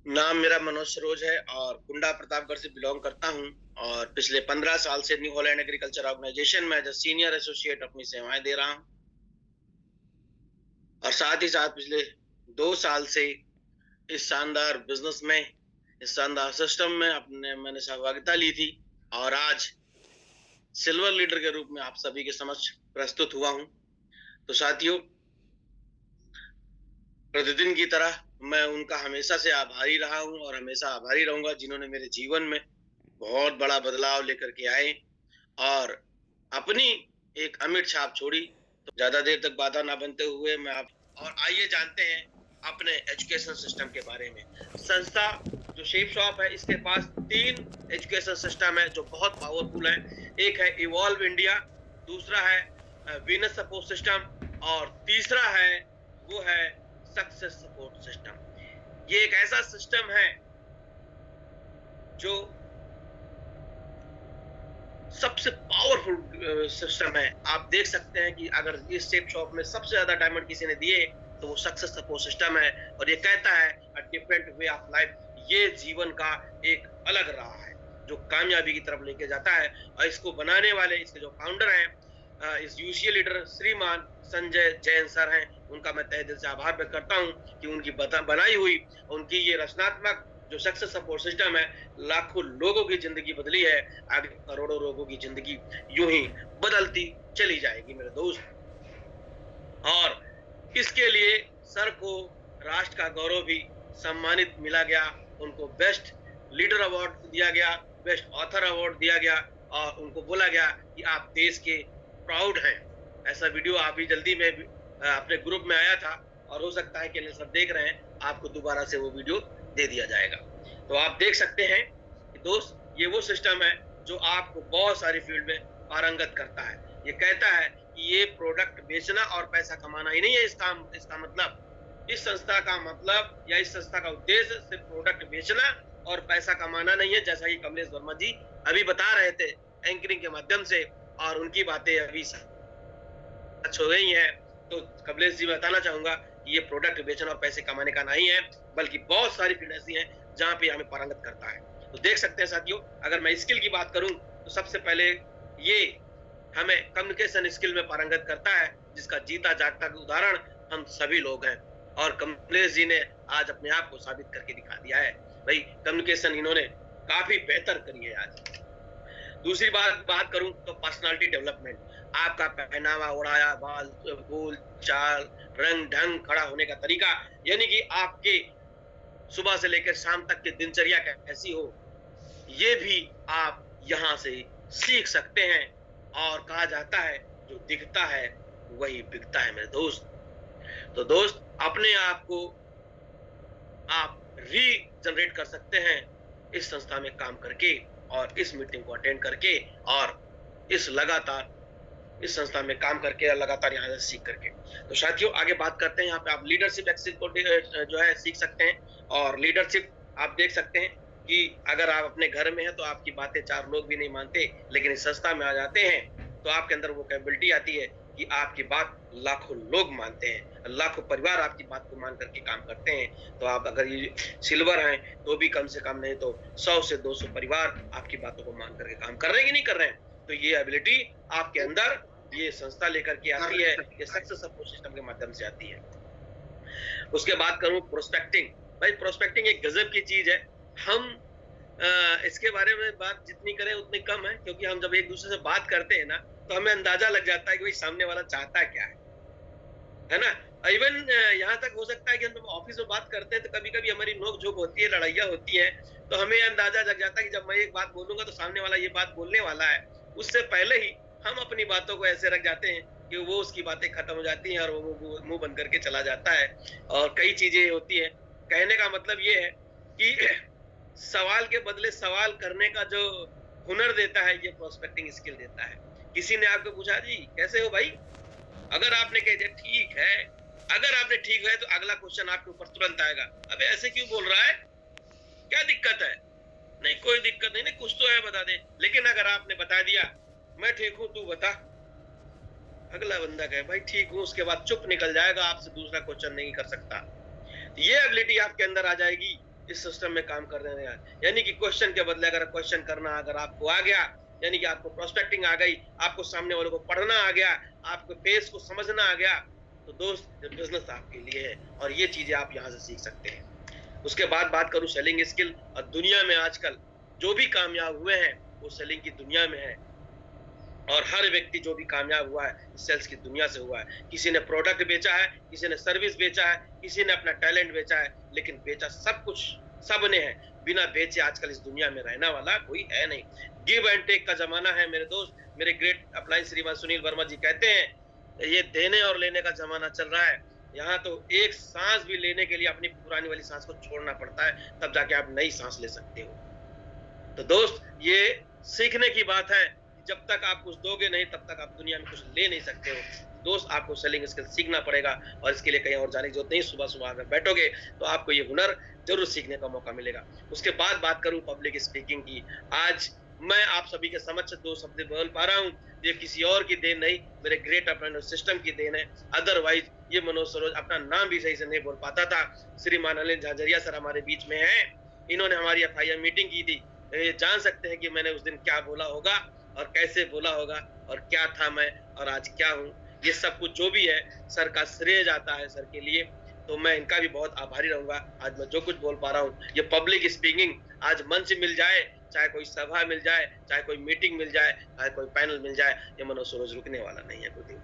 नाम मेरा मनोज सरोज है और कुंडा प्रतापगढ़ से बिलोंग करता हूँ और पिछले 15 साल से न्यू हॉलैंड एग्रीकल्चर ऑर्गेनाइजेशन में एज अ सीनियर एसोसिएट अपनी सेवाएं दे रहा हूँ और साथ ही साथ पिछले 2 साल से इस शानदार बिजनेस में, इस शानदार सिस्टम में अपने मैंने सहभागिता ली थी और आज सिल्वर लीडर के रूप में आप सभी के समक्ष प्रस्तुत हुआ हूँ। तो साथियों, प्रतिदिन की तरह मैं उनका हमेशा से आभारी रहा हूँ और हमेशा आभारी रहूंगा, जिन्होंने मेरे जीवन में बहुत बड़ा बदलाव लेकर के आए और अपनी एक अमिट छाप छोड़ी। तो ज्यादा देर तक बाधा ना बनते हुए मैं आप और आइए जानते हैं अपने एजुकेशन सिस्टम के बारे में। संस्था जो शेप शॉप है, इसके पास 3 एजुकेशन सिस्टम है जो बहुत पावरफुल है। एक है इवॉल्व इंडिया, दूसरा है वीनस सपोर्ट सिस्टम और तीसरा है वो है सक्सेस सपोर्ट सिस्टम। ये एक ऐसा सिस्टम है जो सबसे पावरफुल सिस्टम है। आप देख सकते हैं कि अगर इस शेप शॉप में सबसे ज्यादा डायमंड किसी ने दिए तो वो सक्सेस सपोर्ट सिस्टम है और ये कहता है a different way of life. ये जीवन का एक अलग राह है जो कामयाबी की तरफ लेके जाता है और इसको बनाने वाले, इसके जो फाउंडर हैं, इस यूसीएल लीडर श्रीमान संजय जैन सर हैं, उनका मैं तहे दिल से आभार व्यक्त करता हूं कि उनकी बनाई हुई उनकी ये रचनात्मक जो सक्सेस सपोर्ट सिस्टम है, लाखों लोगों की जिंदगी बदली है। आगे करोड़ों लोगों की जिंदगी यूं ही बदलती चली जाएगी मेरे दोस्त। और इसके लिए सर को राष्ट्र का गौरव भी सम्मानित मिला गया। उनको बेस्ट लीडर अवार्ड दिया गया, बेस्ट ऑथर अवार्ड दिया गया और उनको बोला गया कि आप देश के प्राउड हैं। ऐसा वीडियो अभी जल्दी में अपने ग्रुप में आया था और हो सकता है कि अनिल सर देख रहे हैं, आपको दोबारा से वो वीडियो दे दिया जाएगा। तो आप देख सकते हैं कि दोस्त, ये वो सिस्टम है जो आपको बहुत सारी फील्ड में पारंगत करता है। ये कहता है कि ये प्रोडक्ट बेचना और पैसा कमाना ही नहीं है इसका मतलब। इस संस्था का मतलब या इस संस्था का उद्देश्य सिर्फ प्रोडक्ट बेचना और पैसा कमाना नहीं है, जैसा कि कमलेश वर्मा जी अभी बता रहे थे एंकरिंग के माध्यम से, और उनकी बातें अभी सच हो गई हैं। तो कमलेश जी बताना चाहूंगा कि ये प्रोडक्ट बेचना और पैसे कमाने का नहीं है, बल्कि बहुत सारी फील्ड ऐसी हैं जहां पे हमें पारंगत करता है। तो देख सकते हैं साथियों, अगर मैं स्किल की बात करूं तो सबसे पहले ये हमें कम्युनिकेशन स्किल में पारंगत करता है, जिसका जीता जागता उदाहरण हम सभी लोग हैं और कमलेश जी ने आज अपने आप को साबित करके दिखा दिया है। भाई, कम्युनिकेशन इन्होंने काफी बेहतर करी है आज। दूसरी बात बात करूं तो पर्सनालिटी डेवलपमेंट। आपका पहनावा, ओढ़ाया, बाल, बोल चाल, रंग ढंग, खड़ा होने का तरीका, यानी कि आपके सुबह से लेकर शाम तक की दिनचर्या कैसी हो, ये भी आप यहाँ से सीख सकते हैं। और कहा जाता है जो दिखता है वही बिकता है मेरे दोस्त। तो दोस्त, अपने आप को आप रीजनरेट कर सकते हैं इस संस्था में काम करके और इस मीटिंग को अटेंड करके और इस संस्था में काम करके और लगातार यहाँ से सीख करके। तो साथियों, आगे बात करते हैं। यहाँ पे आप लीडरशिप एक्सिस को जो है सीख सकते हैं और लीडरशिप आप देख सकते हैं कि अगर आप अपने घर में हैं तो आपकी बातें 4 लोग भी नहीं मानते, लेकिन इस संस्था में आ जाते हैं तो आपके अंदर वो कैपेबिलिटी आती है कि आपकी बात लाखों लोग मानते हैं, लाखों परिवार आपकी बात को मान करके काम करते हैं। तो आप अगर ये सिल्वर हैं तो भी कम से कम नहीं तो 100 से 200 परिवार आपकी बातों को मान करके काम कर रहे हैं कि नहीं कर रहे हैं। तो ये एबिलिटी आपके अंदर ये संस्था लेकर के आती है, ये सक्सेस सपोर्ट सिस्टम के माध्यम से आती है। उसके बाद करूं प्रोस्पेक्टिंग। भाई, प्रोस्पेक्टिंग एक गजब की चीज है। हम इसके बारे में बात जितनी करें उतनी कम है, क्योंकि हम जब एक दूसरे से बात करते हैं ना तो हमें अंदाजा लग जाता है कि भाई सामने वाला चाहता क्या है ना। इवन यहाँ तक हो सकता है कि हम ऑफिस में बात करते हैं तो कभी-कभी हमारी नोक-झोंक होती है, लड़ाइयाँ होती हैं, तो हमें अंदाजा लग जाता है कि जब मैं एक बात बोलूँगा तो सामने वाला ये बात बोलने वाला है। उससे पहले ही हम अपनी बातों को ऐसे रख जाते हैं कि वो उसकी बातें खत्म हो जाती हैं और वो मुँह बंद करके चला जाता है। और कई चीज़ें होती हैं। कहने का मतलब ये है कि सवाल के बदले सवाल करने का जो हुनर देता है, ये प्रोस्पेक्टिंग स्किल देता है। किसी ने आपको पूछा, जी कैसे हो भाई? अगर आपने कह दिया ठीक है, अगर आपने ठीक है तो अगला क्वेश्चन आपके ऊपर तुरंत आएगा, अबे ऐसे क्यों बोल रहा है, क्या दिक्कत है? नहीं, कोई दिक्कत नहीं, कुछ तो है, बता दे। लेकिन अगर आपने बता दिया मैं ठीक हूं, तू बता, अगला बंदा कहे भाई ठीक हूं, उसके बाद चुप निकल जाएगा, आपसे दूसरा क्वेश्चन नहीं कर सकता। ये एबिलिटी आपके अंदर आ जाएगी इस सिस्टम में काम कर रहे हैं। यानी कि क्वेश्चन के बदले अगर क्वेश्चन करना अगर आपको आ गया, यानी कि आपको प्रोस्पेक्टिंग आ गई, आपको सामने वालों को पढ़ना आ गया, आपको फेस को समझना आ गया, तो दोस्त बिजनेस आपके लिए है और ये चीजें आप यहाँ से सीख सकते हैं। उसके बाद बात करूं सेलिंग स्किल, और दुनिया में आजकल जो भी कामयाब हुए हैं वो सेलिंग की दुनिया में है। और हर व्यक्ति जो भी कामयाब हुआ है सेल्स की दुनिया से हुआ है। किसी ने प्रोडक्ट बेचा है, किसी ने सर्विस बेचा है, किसी ने अपना टैलेंट बेचा है, लेकिन बेचा सब कुछ सबने है। बिना बेचे आजकल इस दुनिया में रहने वाला कोई है नहीं। गिव एंड टेक का जमाना है मेरे दोस्त। मेरे ग्रेट अपलाइन श्रीमान सुनील वर्मा जी कहते हैं ये देने और लेने का जमाना चल रहा है। यहाँ तो एक सांस भी लेने के लिए अपनी पुरानी वाली सांस को छोड़ना पड़ता है, तब जाके आप नई सांस ले सकते हो। तो दोस्त ये सीखने की बात है, जब तक आप कुछ दोगे नहीं तब तक आप दुनिया में कुछ ले नहीं सकते हो। दोस्त आपको सेलिंग स्किल सीखना पड़ेगा और इसके लिए कहीं और जाने की जरूरत नहीं। सुबह सुबह अगर बैठोगे तो आपको ये हुनर जरूर सीखने का मौका मिलेगा। उसके बाद बात करूं पब्लिक स्पीकिंग की, आज मैं आप सभी के समक्ष दो शब्द बोल पा रहा हूं, ये किसी और की देन नहीं, मेरे ग्रेट अपलाइन सिस्टम की देन है। अदरवाइज ये मनोज सरोज अपना नाम भी सही से नहीं बोल पाता था। श्रीमान अनिल झाझरिया सर हमारे बीच में हैं, इन्होंने हमारी FIR मीटिंग की थी। ये जान सकते हैं कि मैंने उस दिन क्या बोला होगा और कैसे बोला होगा और क्या था मैं और आज क्या हूँ। ये सब कुछ जो भी है सर का श्रेय जाता है सर के लिए, तो मैं इनका भी बहुत आभारी रहूंगा। आज मैं जो कुछ बोल पा रहा हूँ, ये पब्लिक स्पीकिंग आज मंच मिल जाए, चाहे कोई सभा मिल जाए, चाहे कोई मीटिंग मिल जाए, चाहे कोई पैनल मिल जाए, ये मनोज सरोज रुकने वाला नहीं है कोई।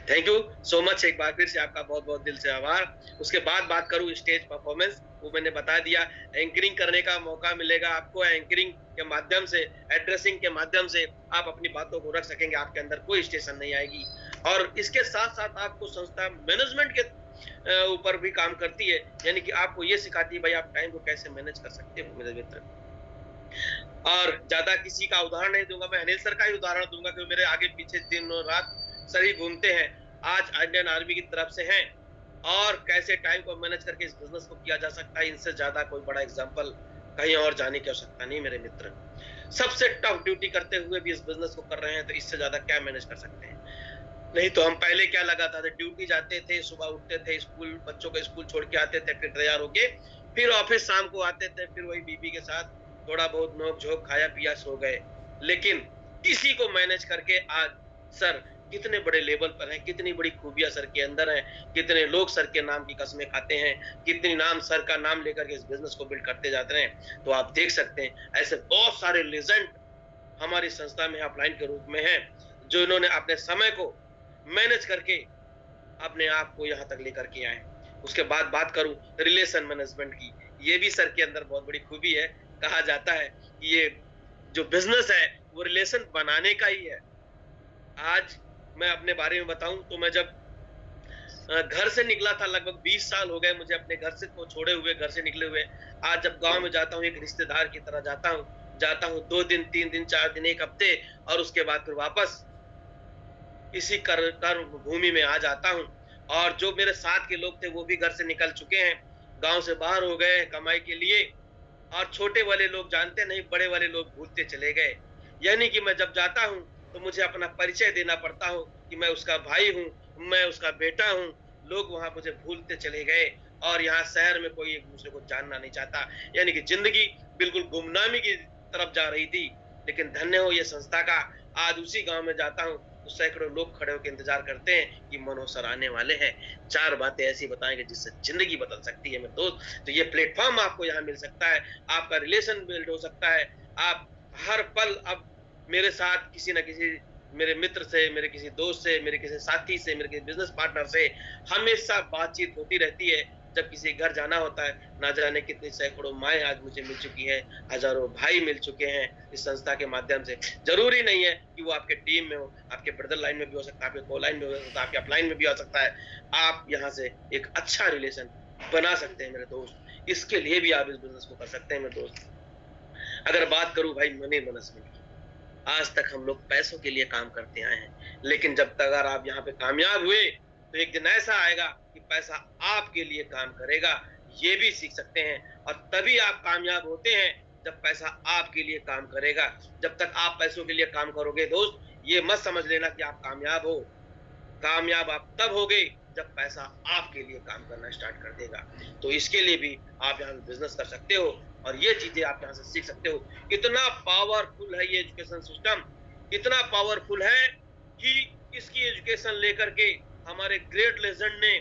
थैंक यू सो मच, एक बार फिर से आपका बहुत बहुत दिल से आभार। उसके बाद बात करूं स्टेज परफॉर्मेंस, वो मैंने बता दिया। एंकरिंग करने का मौका मिलेगा आपको, एंकरिंग के माध्यम से, एड्रेसिंग के माध्यम से आप अपनी बातों को रख सकेंगे, आपके अंदर कोई स्टेशन नहीं आएगी। और इसके साथ साथ आपको संस्था मैनेजमेंट के ऊपर भी काम करती है, यानी कि आपको ये सिखाती है भाई आप टाइम को कैसे मैनेज कर सकते हो मेरे मित्र। और ज्यादा किसी का उदाहरण नहीं दूंगा, मैं अनिल सर का ही उदाहरण दूंगा क्योंकि मेरे आगे पीछे दिन और रात सर ही घूमते हैं, आज इंडियन आर्मी की तरफ से हैं। और कैसे टाइम को मैनेज करके इस बिजनेस को किया जा सकता है, इनसे ज्यादा कोई बड़ा एग्जांपल कहीं और जाने की आवश्यकता नहीं मेरे मित्र। सबसे टफ ड्यूटी करते हुए भी इस बिजनेस को कर रहे हैं, तो इससे ज्यादा क्या मैनेज कर सकते हैं। नहीं तो हम पहले क्या लगाता था, ड्यूटी जाते थे, सुबह उठते थे, स्कूल बच्चों को स्कूल छोड़ के आते थे, फिर तैयार होके फिर ऑफिस शाम को आते थे, फिर वही बीबी के साथ थोड़ा बहुत नोक झोंक खाया पिया सो गए। लेकिन किसी को मैनेज करके आज सर कितने बड़े लेवल पर हैं, कितनी बड़ी खूबियां सर के अंदर हैं, कितने लोग सर के नाम की कसमें खाते हैं, कितनी नाम सर का नाम लेकर के इस बिजनेस को बिल्ड करते जाते हैं। तो आप देख सकते हैं ऐसे बहुत सारे लेजेंड हमारी संस्था में अपलाइन के रूप में हैं, जो इन्होंने अपने समय को मैनेज करके अपने आप को यहाँ तक लेकर के आए। उसके बाद बात करूं रिलेशन मैनेजमेंट की, ये भी सर के अंदर बहुत बड़ी खूबी है। कहा जाता है कि ये जो बिजनेस है वो रिलेशन बनाने का ही है। आज मैं अपने बारे में बताऊं तो मैं जब घर से निकला था, लगभग 20 साल हो गए मुझे अपने घर से को छोड़े हुए, घर से निकले हुए। आज जब गांव में जाता हूं एक रिश्तेदार की तरह जाता हूं 2 दिन 3 दिन 4 दिन 1 हफ्ते, और उसके बाद फिर वापस इसी कर्म भूमि में आ जाता हूं। और जो मेरे साथ के लोग थे वो भी घर से निकल चुके हैं, गांव से बाहर हो गए कमाई के लिए। और छोटे वाले लोग जानते नहीं, बड़े वाले लोग भूलते चले गए। यानी कि मैं जब जाता हूं तो मुझे अपना परिचय देना पड़ता हूं कि मैं उसका भाई हूं, मैं उसका बेटा हूं। लोग वहां मुझे भूलते चले गए और यहाँ शहर में कोई एक दूसरे को जानना नहीं चाहता। यानी कि जिंदगी बिल्कुल गुमनामी की तरफ जा रही थी। लेकिन धन्य हो ये संस्था का, आज उसी गांव में जाता हूं तो सैकड़ों लोग खड़े होकर इंतजार करते हैं कि मनोज सर आने वाले हैं, 4 बातें ऐसी बताएंगे जिससे जिंदगी बदल सकती है मेरे दोस्त। तो ये प्लेटफॉर्म आपको यहाँ मिल सकता है, आपका रिलेशन बिल्ड हो सकता है। आप हर पल अब मेरे साथ किसी न किसी मेरे मित्र से, मेरे किसी दोस्त से, मेरे किसी साथी से, मेरे किसी बिजनेस पार्टनर से हमेशा बातचीत होती रहती है। जब किसी घर जाना होता है, ना जाने कितनी सैकड़ों माएं आज मुझे मिल चुकी हैं, हजारों भाई मिल चुके हैं इस संस्था के माध्यम से। जरूरी नहीं है कि वो आपके टीम में हो, आपके ब्रदर लाइन में भी हो सकता है, आपके को लाइन में हो सकता है, आपके अपलाइन में भी हो सकता है। आप यहाँ से एक अच्छा रिलेशन बना सकते हैं मेरे दोस्त। इसके लिए भी आप इस बिजनेस को कर सकते हैं मेरे दोस्त। अगर बात करूं भाई मनी मैनेजमेंट की, आज तक हम लोग पैसों के लिए काम करते आए हैं, लेकिन जब तक अगर आप यहाँ पे कामयाब हुए तो एक दिन ऐसा आएगा कि पैसा आपके लिए काम करेगा, ये भी सीख सकते हैं। और तभी आप कामयाब होते हैं जब पैसा आपके लिए काम करेगा। जब तक आप पैसों के लिए काम करोगे दोस्त, ये मत समझ लेना कि आप कामयाब हो। कामयाब आप तब होगे जब पैसा आपके लिए काम करना स्टार्ट कर देगा। तो इसके लिए भी आप यहाँ बिजनेस कर सकते हो और ये चीजें आप यहाँ से सीख सकते हो। कितना पावरफुल है ये एजुकेशन सिस्टम, कितना पावरफुल है कि इसकी एजुकेशन लेकर के हमारे ग्रेट लेजेंड ने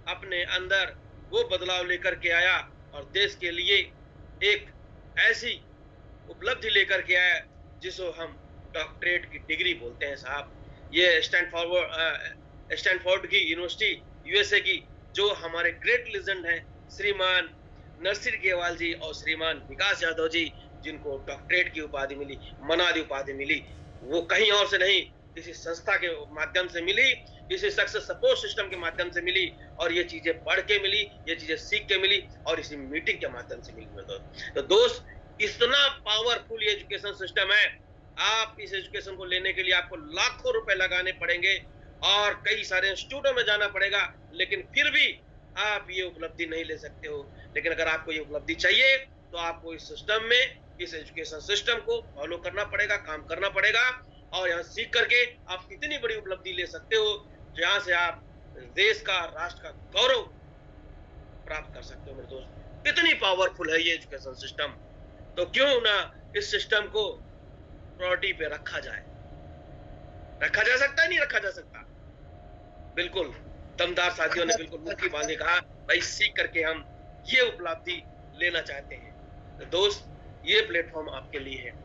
अपने अंदर वो बदलाव लेकर के आया और देश के लिए एक ऐसी उपलब्धि लेकर के आया जिसको हम डॉक्टरेट की डिग्री बोलते हैं साहब। ये स्टैनफोर्ड की यूनिवर्सिटी यूएसए की, जो हमारे ग्रेट लेजेंड हैं श्रीमान नरसिंह गेवाल जी और श्रीमान विकास यादव जी, जिनको डॉक्टरेट की उपाधि मिली, मनादी उपाधि मिली, वो कहीं और से नहीं, किसी संस्था के माध्यम से मिली, किसी सक्सेस सपोर्ट सिस्टम के माध्यम से मिली और ये चीजें पढ़ के मिली, ये चीजें सीख के मिली और इसी मीटिंग के माध्यम से मिली। तो दोस्त, इतना पावरफुल ये एजुकेशन सिस्टम है। आप इस एजुकेशन को लेने के लिए आपको लाखों रुपए लगाने पड़ेंगे और कई सारे इंस्टीट्यूटों में जाना पड़ेगा, लेकिन फिर भी आप ये उपलब्धि नहीं ले सकते हो। लेकिन अगर आपको ये उपलब्धि चाहिए तो आपको इस सिस्टम में, इस एजुकेशन सिस्टम को फॉलो करना पड़ेगा, काम करना पड़ेगा और यहाँ सीख करके आप कितनी बड़ी उपलब्धि ले सकते हो जहां से आप देश का, राष्ट्र का गौरव प्राप्त कर सकते हो। मेरे दोस्त, कितनी पावरफुल है ये एजुकेशन सिस्टम। तो क्यों ना इस सिस्टम को प्रायोरिटी पे रखा जाए। रखा जा सकता है, नहीं रखा जा सकता? बिल्कुल, दमदार साथियों ने बिल्कुल मुट्ठी बांधे कहा, भाई सीख करके हम ये उपलब्धि लेना चाहते हैं। तो दोस्त, ये प्लेटफॉर्म आपके लिए है।